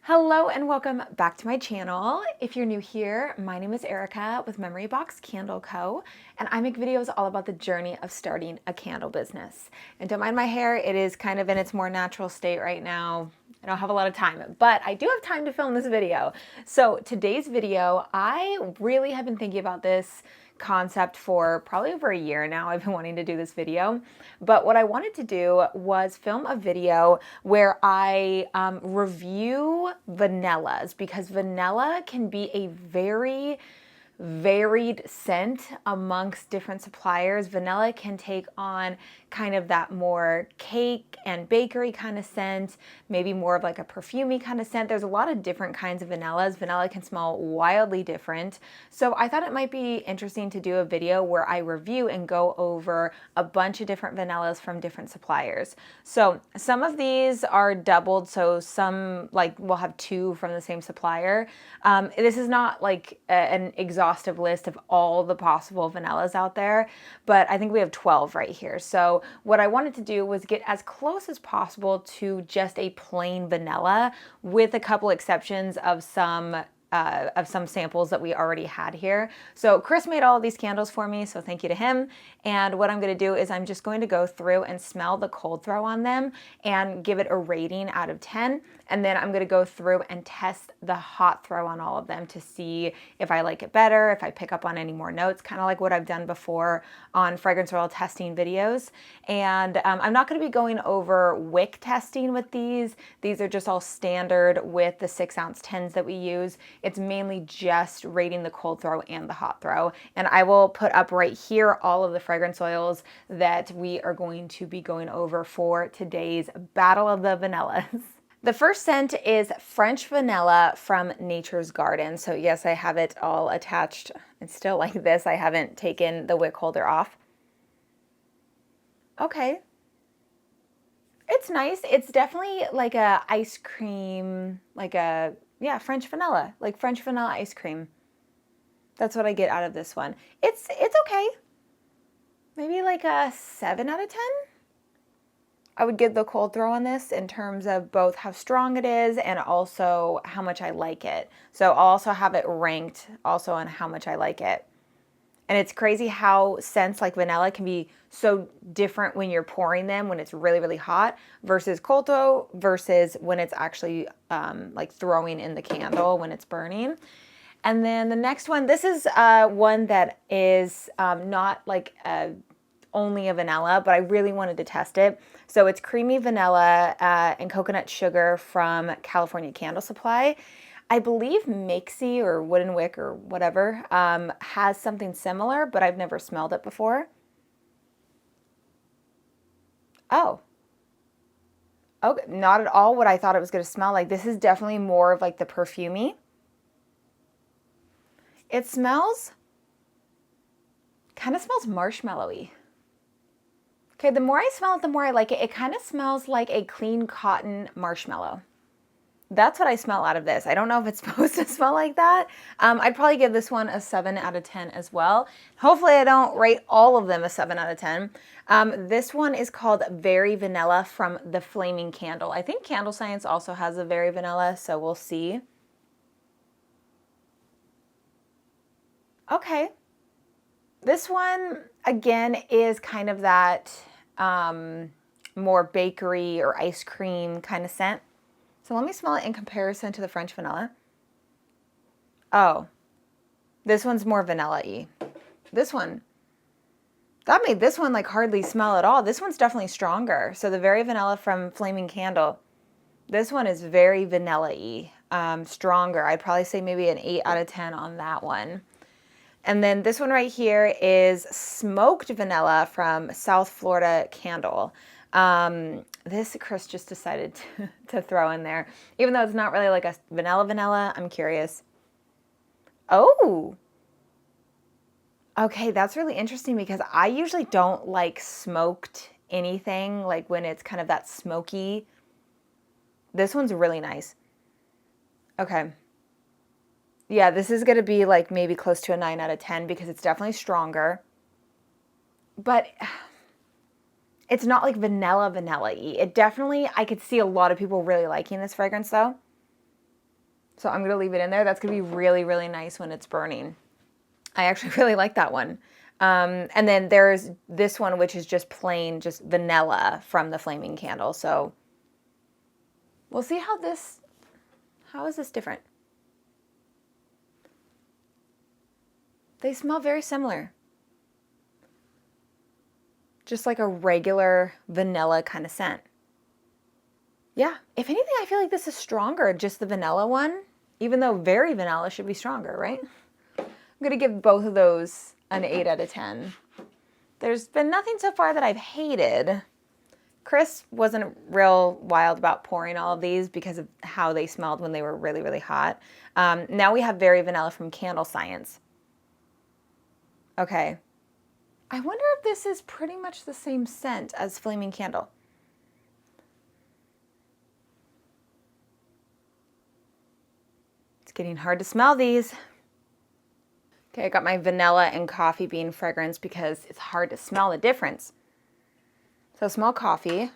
Hello and welcome back to my channel. If you're new here, my name is Erica with Memory Box Candle Co. and I make videos all about the journey of starting a candle business. And don't mind my hair, it is kind of in its more natural state right now. I don't have a lot of time, but I do have time to film this video. So today's video, I really have been thinking about this concept for probably over a year now. I've been wanting to do this video, but what I wanted to do was film a video where I review vanillas, because vanilla can be a very varied scent amongst different suppliers. Vanilla can take on kind of that more cake and bakery kind of scent, maybe more of like a perfumey kind of scent. There's a lot of different kinds of vanillas. Vanilla can smell wildly different. So I thought it might be interesting to do a video where I review and go over a bunch of different vanillas from different suppliers. So some of these are doubled, so some like we'll have two from the same supplier. This is not like an exhaustive list of all the possible vanillas out there, but I think we have 12 right here. So what I wanted to do was get as close as possible to just a plain vanilla, with a couple exceptions of some samples that we already had here. So Chris made all of these candles for me, so thank you to him. And what I'm going to do is I'm just going to go through and smell the cold throw on them and give it a rating out of 10. And then I'm going to go through and test the hot throw on all of them to see if I like it better, if I pick up on any more notes, kind of like what I've done before on fragrance oil testing videos. And I'm not going to be going over wick testing with these. These are just all standard with the 6-ounce tins that we use. It's mainly just rating the cold throw and the hot throw. And I will put up right here all of the fragrance oils that we are going to be going over for today's Battle of the Vanillas. The first scent is French Vanilla from Nature's Garden. So yes, I have it all attached. It's still like this. I haven't taken the wick holder off. Okay. It's nice. It's definitely like a ice cream, like a, yeah, French vanilla, like French vanilla ice cream. That's what I get out of this one. It's okay. Maybe like a 7 out of 10. I would give the cold throw on this in terms of both how strong it is and also how much I like it. So I'll also have it ranked also on how much I like it. And it's crazy how scents like vanilla can be so different when you're pouring them, when it's really, really hot, versus cold throw versus when it's actually like throwing in the candle when it's burning. And then the next one, this is one that is not like only a vanilla, but I really wanted to test it. So it's creamy vanilla and coconut sugar from California Candle Supply. I believe Makesy or Wooden Wick or whatever has something similar, but I've never smelled it before. Oh. Okay, not at all what I thought it was going to smell like. This is definitely more of like the perfumey. It smells, kind of smells marshmallowy. Okay, the more I smell it, the more I like it. It kind of smells like a clean cotton marshmallow. That's what I smell out of this. I don't know if it's supposed to smell like that. I'd probably give this one a 7 out of 10 as well. Hopefully I don't rate all of them a 7 out of 10. This one is called Very Vanilla from the Flaming Candle. I think Candle Science also has a Very Vanilla, so we'll see. Okay. This one, again, is kind of that more bakery or ice cream kind of scent. So let me smell it in comparison to the French vanilla. Oh, this one's more vanilla-y. This one, that made this one like hardly smell at all. This one's definitely stronger. So the Very Vanilla from Flaming Candle, this one is very vanilla-y, stronger. I'd probably say maybe an 8 out of 10 on that one. And then this one right here is Smoked Vanilla from South Florida Candle. This Chris just decided to throw in there. Even though it's not really like a vanilla, I'm curious. Oh! Okay, that's really interesting because I usually don't like smoked anything, like when it's kind of that smoky. This one's really nice. Okay. Yeah, this is going to be like maybe close to a 9 out of 10 because it's definitely stronger. But it's not like vanilla-y. It definitely, I could see a lot of people really liking this fragrance though. So I'm gonna leave it in there. That's gonna be really, really nice when it's burning. I actually really like that one. And then there's this one, which is just plain, just vanilla from the Flaming Candle. So we'll see how is this different? They smell very similar. Just like a regular vanilla kind of scent. Yeah, if anything, I feel like this is stronger, just the vanilla one, even though very vanilla should be stronger, right? I'm gonna give both of those an 8 out of 10. There's been nothing so far that I've hated. Chris wasn't real wild about pouring all of these because of how they smelled when they were really, really hot. Now we have Very Vanilla from Candle Science. Okay. I wonder if this is pretty much the same scent as Flaming Candle. It's getting hard to smell these. Okay, I got my vanilla and coffee bean fragrance because it's hard to smell the difference. So smell coffee.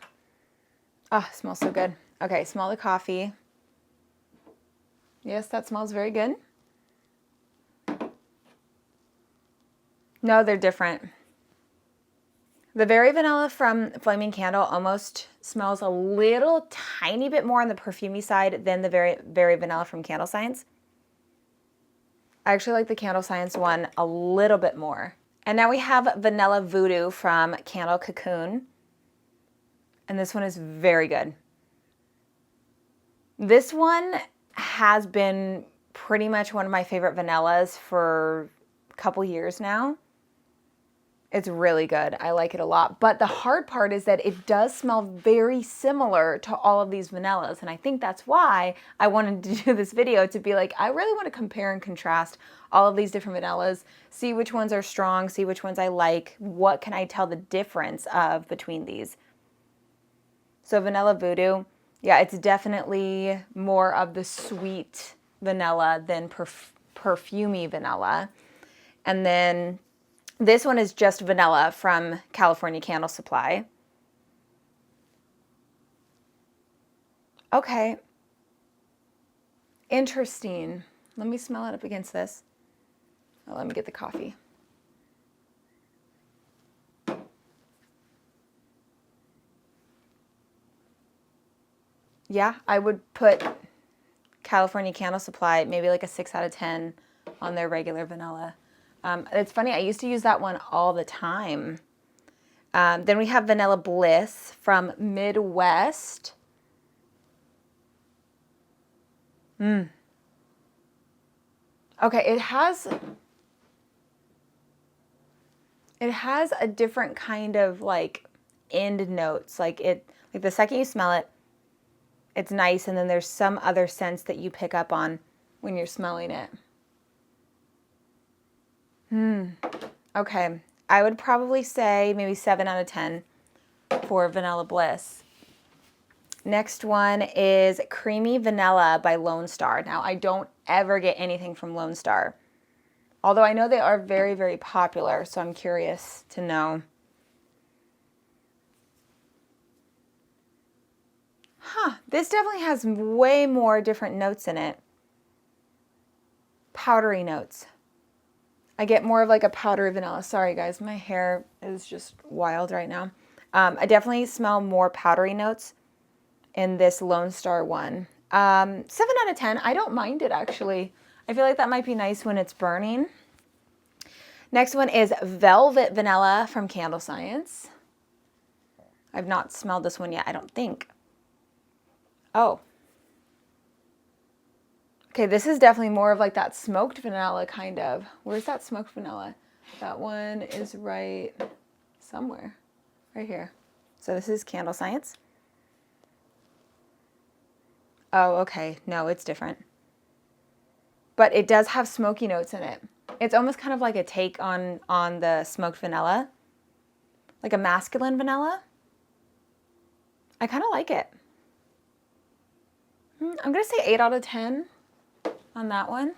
Oh, it smells so good. Okay, smell the coffee. Yes, that smells very good. No, they're different. The Very Vanilla from Flaming Candle almost smells a little tiny bit more on the perfumey side than the Very Vanilla from Candle Science. I actually like the Candle Science one a little bit more. And now we have Vanilla Voodoo from Candle Cocoon. And this one is very good. This one has been pretty much one of my favorite vanillas for a couple years now. It's really good. I like it a lot. But the hard part is that it does smell very similar to all of these vanillas. And I think that's why I wanted to do this video, to be like, I really want to compare and contrast all of these different vanillas, see which ones are strong, see which ones I like, what can I tell the difference of between these. So Vanilla Voodoo, yeah, it's definitely more of the sweet vanilla than perfumey vanilla. And then this one is just vanilla from California Candle Supply. Okay. Interesting. Let me smell it up against this. Oh, let me get the coffee. Yeah, I would put California Candle Supply maybe like a 6 out of 10 on their regular vanilla. It's funny, I used to use that one all the time. Then we have Vanilla Bliss from Midwest. Okay, it has a different kind of like end notes. Like the second you smell it, it's nice, and then there's some other scents that you pick up on when you're smelling it. Okay, I would probably say maybe 7 out of 10 for Vanilla Bliss. Next one is Creamy Vanilla by Lone Star. Now, I don't ever get anything from Lone Star, although I know they are very, very popular, so I'm curious to know. This definitely has way more different notes in it. Powdery notes. I get more of like a powdery vanilla. Sorry guys, my hair is just wild right now. I definitely smell more powdery notes in this Lone Star one. 7 out of 10. I don't mind it actually. I feel like that might be nice when it's burning. Next one is Velvet Vanilla from Candle Science. I've not smelled this one yet, I don't think. Oh. Okay, this is definitely more of like that smoked vanilla kind of. Where's that smoked vanilla? That one is right somewhere. Right here. So this is Candle Science. Oh, okay. No, it's different. But it does have smoky notes in it. It's almost kind of like a take on the smoked vanilla. Like a masculine vanilla. I kind of like it. I'm going to say 8 out of 10 on that one.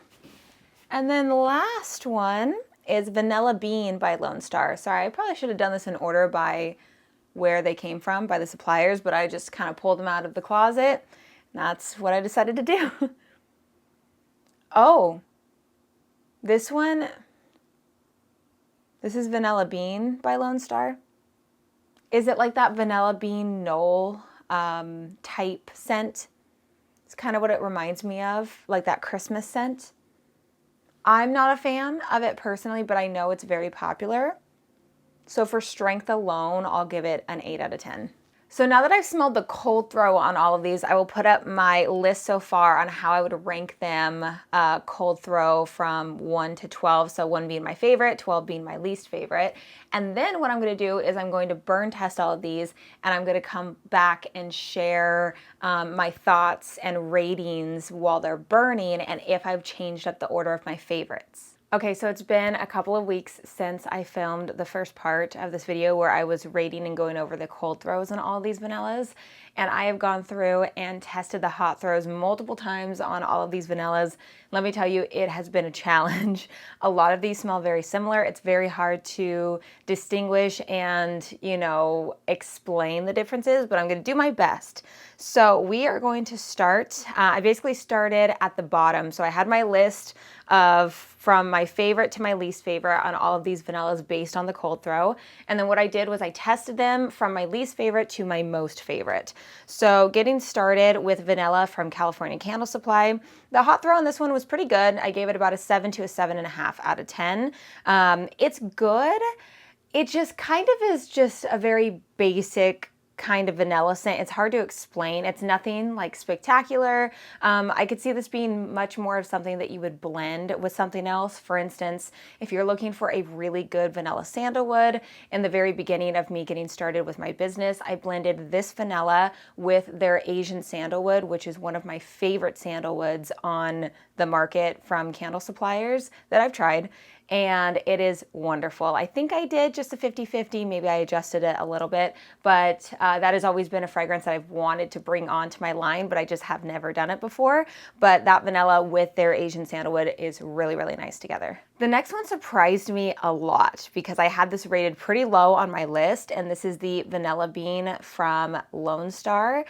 And then the last one is Vanilla Bean by Lone Star. Sorry, I probably should have done this in order by where they came from, by the suppliers, but I just kind of pulled them out of the closet. And that's what I decided to do. Oh, this one, this is Vanilla Bean by Lone Star. Is it like that Vanilla Bean Knoll type scent? It's kind of what it reminds me of, like that Christmas scent. I'm not a fan of it personally, but I know it's very popular. So for strength alone, I'll give it an 8 out of 10. So now that I've smelled the cold throw on all of these, I will put up my list so far on how I would rank them cold throw from 1 to 12. So 1 being my favorite, 12 being my least favorite. And then what I'm going to do is I'm going to burn test all of these, and I'm going to come back and share my thoughts and ratings while they're burning and if I've changed up the order of my favorites. Okay, so it's been a couple of weeks since I filmed the first part of this video where I was rating and going over the cold throws on all these vanillas. And I have gone through and tested the hot throws multiple times on all of these vanillas. Let me tell you, it has been a challenge. A lot of these smell very similar. It's very hard to distinguish and, explain the differences, but I'm gonna do my best. So we are going to start, I basically started at the bottom. So I had my list of from my favorite to my least favorite on all of these vanillas based on the cold throw. And then what I did was I tested them from my least favorite to my most favorite. So getting started with vanilla from California Candle Supply, the hot throw on this one was pretty good. I gave it about a 7 to a 7.5 out of 10. It's good. It just kind of is just a very basic kind of vanilla scent. It's hard to explain. It's nothing like spectacular. I could see this being much more of something that you would blend with something else. For instance, if you're looking for a really good vanilla sandalwood, in the very beginning of me getting started with my business, I blended this vanilla with their Asian sandalwood, which is one of my favorite sandalwoods on the market from candle suppliers that I've tried. And it is wonderful. I think I did just a 50-50, maybe I adjusted it a little bit, but that has always been a fragrance that I've wanted to bring onto my line, but I just have never done it before. But that vanilla with their Asian sandalwood is really, really nice together. The next one surprised me a lot because I had this rated pretty low on my list, and this is the Vanilla Bean from Lone Star.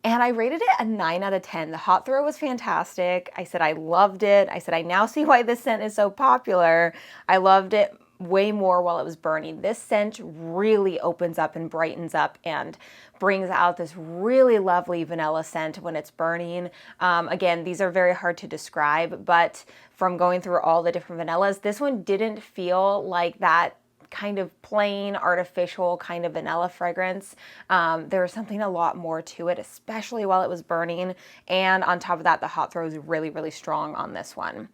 And I rated it a 9 out of 10. The hot throw was fantastic. I said I loved it. I said I now see why this scent is so popular. I loved it way more while it was burning. This scent really opens up and brightens up and brings out this really lovely vanilla scent when it's burning. Again, these are very hard to describe, but from going through all the different vanillas, this one didn't feel like that kind of plain artificial kind of vanilla fragrance. There was something a lot more to it, especially while it was burning. And on top of that, the hot throw is really, really strong on this one.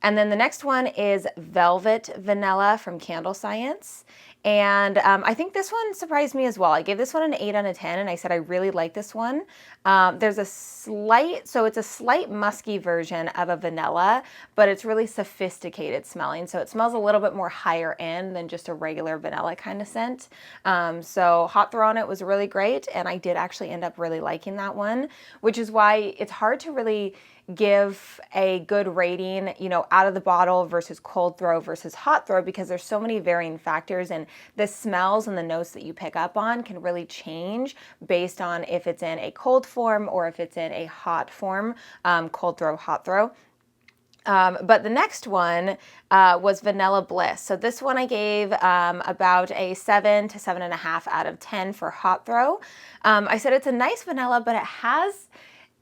And then the next one is Velvet Vanilla from Candle Science. And I think this one surprised me as well. I gave this one an 8 out of 10, and I said I really like this one. There's a slight, so it's a slight musky version of a vanilla, but it's really sophisticated smelling. So it smells a little bit more higher end than just a regular vanilla kind of scent. So hot throw on it was really great, and I did actually end up really liking that one, which is why it's hard to really give a good rating, out of the bottle versus cold throw versus hot throw, because there's so many varying factors, and the smells and the notes that you pick up on can really change based on if it's in a cold form or if it's in a hot form, cold throw, hot throw. But the next one was Vanilla Bliss. So this one I gave about a 7 to 7.5 out of 10 for hot throw. I said it's a nice vanilla, but it has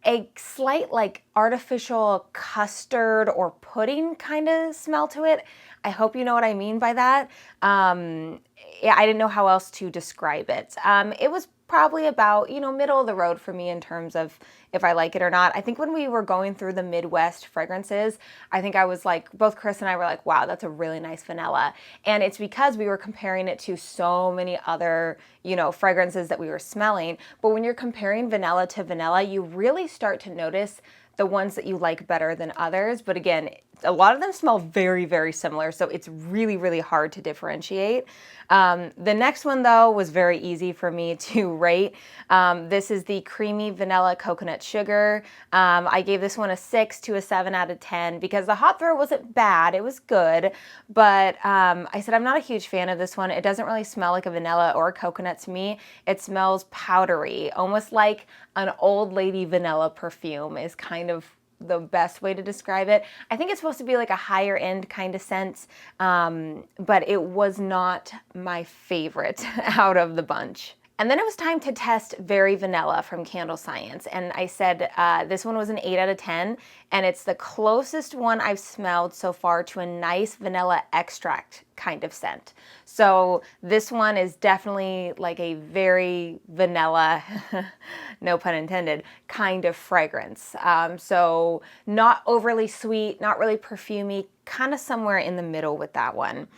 a slight like artificial custard or pudding kind of smell to it. I hope you know what I mean by that. Yeah, I didn't know how else to describe it. It was probably about, middle of the road for me in terms of if I like it or not. I think when we were going through the Midwest fragrances, I think I was like, both Chris and I were like, wow, that's a really nice vanilla. And it's because we were comparing it to so many other, fragrances that we were smelling. But when you're comparing vanilla to vanilla, you really start to notice the ones that you like better than others. But again, a lot of them smell very, very similar, so it's really, really hard to differentiate. The next one, though, was very easy for me to rate. This is the Creamy Vanilla Coconut Sugar. I gave this one a 6 to a 7 out of 10 because the hot throw wasn't bad. It was good, but I said I'm not a huge fan of this one. It doesn't really smell like a vanilla or a coconut to me. It smells powdery, almost like an old lady vanilla perfume is kind of the best way to describe it. I think it's supposed to be like a higher end kind of scent, but it was not my favorite out of the bunch. And then it was time to test Very Vanilla from Candle Science. And I said this one was an 8 out of 10, and it's the closest one I've smelled so far to a nice vanilla extract kind of scent. So this one is definitely like a very vanilla, no pun intended, kind of fragrance. So not overly sweet, not really perfumey, kind of somewhere in the middle with that one.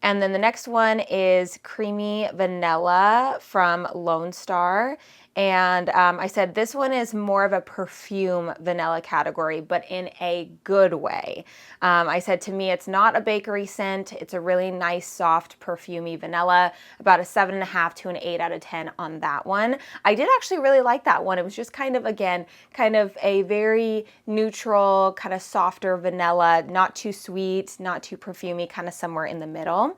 And then the next one is Creamy Vanilla from Lone Star. And I said this one is more of a perfume vanilla category, but in a good way. I said to me, it's not a bakery scent. It's a really nice, soft, perfumey vanilla, about a 7.5 to an 8 out of 10 on that one. I did actually really like that one. It was just kind of, again, kind of a very neutral, kind of softer vanilla, not too sweet, not too perfumey, kind of somewhere in the middle.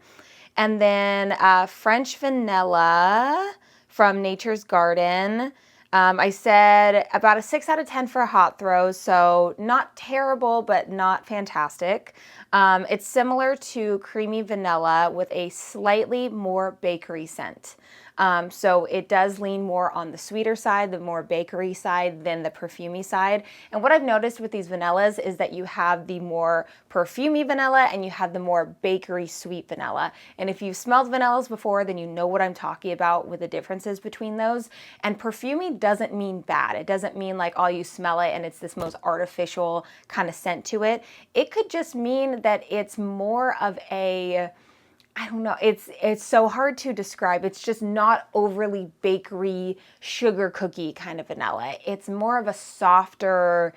And then French Vanilla from Nature's Garden. I said about a 6 out of 10 for hot throws, so not terrible, but not fantastic. It's similar to Creamy Vanilla with a slightly more bakery scent. So it does lean more on the sweeter side, the more bakery side than the perfumey side. And what I've noticed with these vanillas is that you have the more perfumey vanilla and you have the more bakery sweet vanilla. And if you've smelled vanillas before, then you know what I'm talking about with the differences between those. And perfumey doesn't mean bad. It doesn't mean like, oh, you smell it and it's this most artificial kind of scent to it. It could just mean that it's more of a, I don't know, it's so hard to describe. It's just not overly bakery, sugar cookie kind of vanilla. It's more of a softer,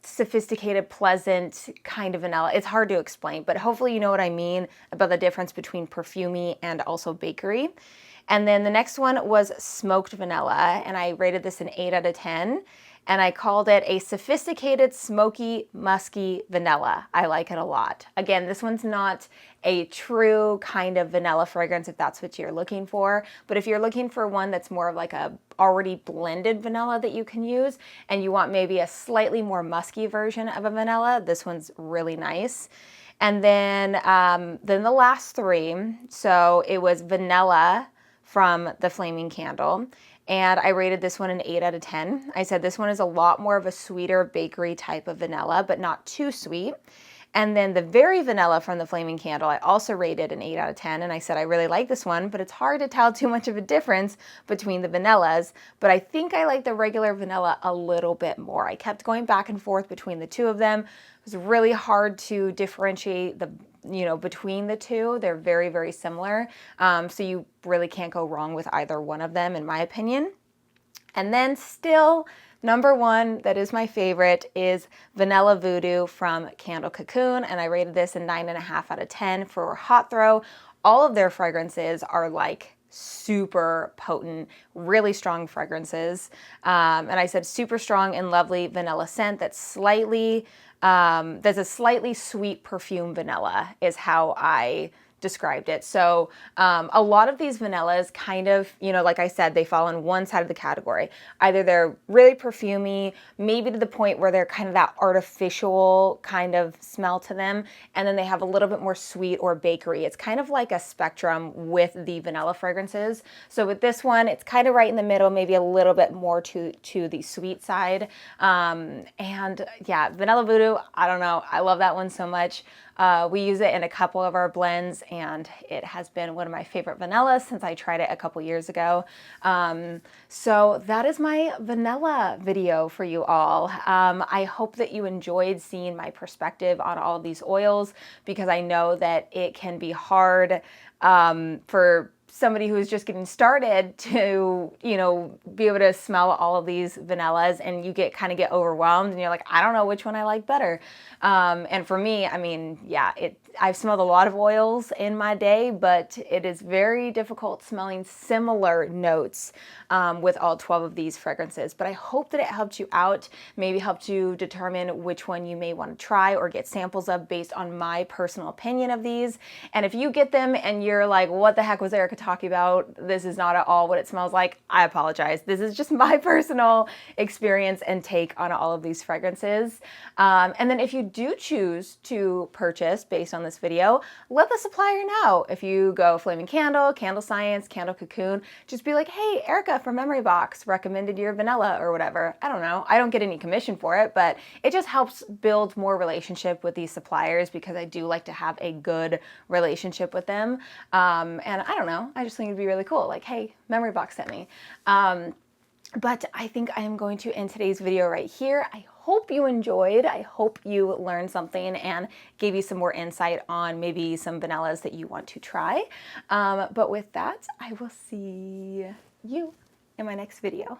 sophisticated, pleasant kind of vanilla. It's hard to explain, but hopefully you know what I mean about the difference between perfumey and also bakery. And then the next one was Smoked Vanilla, and I rated this an 8 out of 10. And I called it a sophisticated, smoky, musky vanilla. I like it a lot. Again, this one's not a true kind of vanilla fragrance if that's what you're looking for. But if you're looking for one that's more of like a already blended vanilla that you can use, and you want maybe a slightly more musky version of a vanilla, this one's really nice. And then the last three, so it was Vanilla from the Flaming Candle. And I rated this one an 8 out of 10. I said this one is a lot more of a sweeter bakery type of vanilla, but not too sweet. And then the Very Vanilla from the Flaming Candle, I also rated an 8 out of 10. And I said I really like this one, but it's hard to tell too much of a difference between the vanillas. But I think I like the regular vanilla a little bit more. I kept going back and forth between the two of them. It was really hard to differentiate between the two. They're very, very similar. So you really can't go wrong with either one of them, in my opinion. And then still, number one, that is my favorite, is Vanilla Voodoo from Candle Cocoon. And I rated this a 9.5 out of 10 for hot throw. All of their fragrances are like super potent, really strong fragrances. And I said super strong and lovely vanilla scent that's slightly there's a slightly sweet perfume vanilla is how I described it. So a lot of these vanillas kind of, like I said, they fall on one side of the category. Either they're really perfumey, maybe to the point where they're kind of that artificial kind of smell to them, and then they have a little bit more sweet or bakery. It's kind of like a spectrum with the vanilla fragrances. So with this one, it's kind of right in the middle, maybe a little bit more to the sweet side. And yeah, Vanilla Voodoo, I don't know. I love that one so much. We use it in a couple of our blends, and it has been one of my favorite vanillas since I tried it a couple years ago. So that is my vanilla video for you all. I hope that you enjoyed seeing my perspective on all of these oils, because I know that it can be hard for somebody who's just getting started to, be able to smell all of these vanillas, and you kind of get overwhelmed and you're like, I don't know which one I like better. And for me, I mean, yeah, I've smelled a lot of oils in my day, but it is very difficult smelling similar notes with all 12 of these fragrances. But I hope that it helped you out, maybe helped you determine which one you may want to try or get samples of based on my personal opinion of these. And if you get them and you're like, what the heck was Erica talking about this is not at all what it smells like, I apologize. This is just my personal experience and take on all of these fragrances. And then if you do choose to purchase based on this video, let the supplier know. If you go Flaming Candle, Candle Science, Candle Cocoon, just be like, hey, Erica from Memory Box recommended your vanilla or whatever. I don't know. I don't get any commission for it, but it just helps build more relationship with these suppliers because I do like to have a good relationship with them. And I don't know, I just think it'd be really cool. Like, hey, Memory Box sent me. But I think I am going to end today's video right here. I hope you enjoyed. I hope you learned something and gave you some more insight on maybe some vanillas that you want to try. But with that, I will see you in my next video.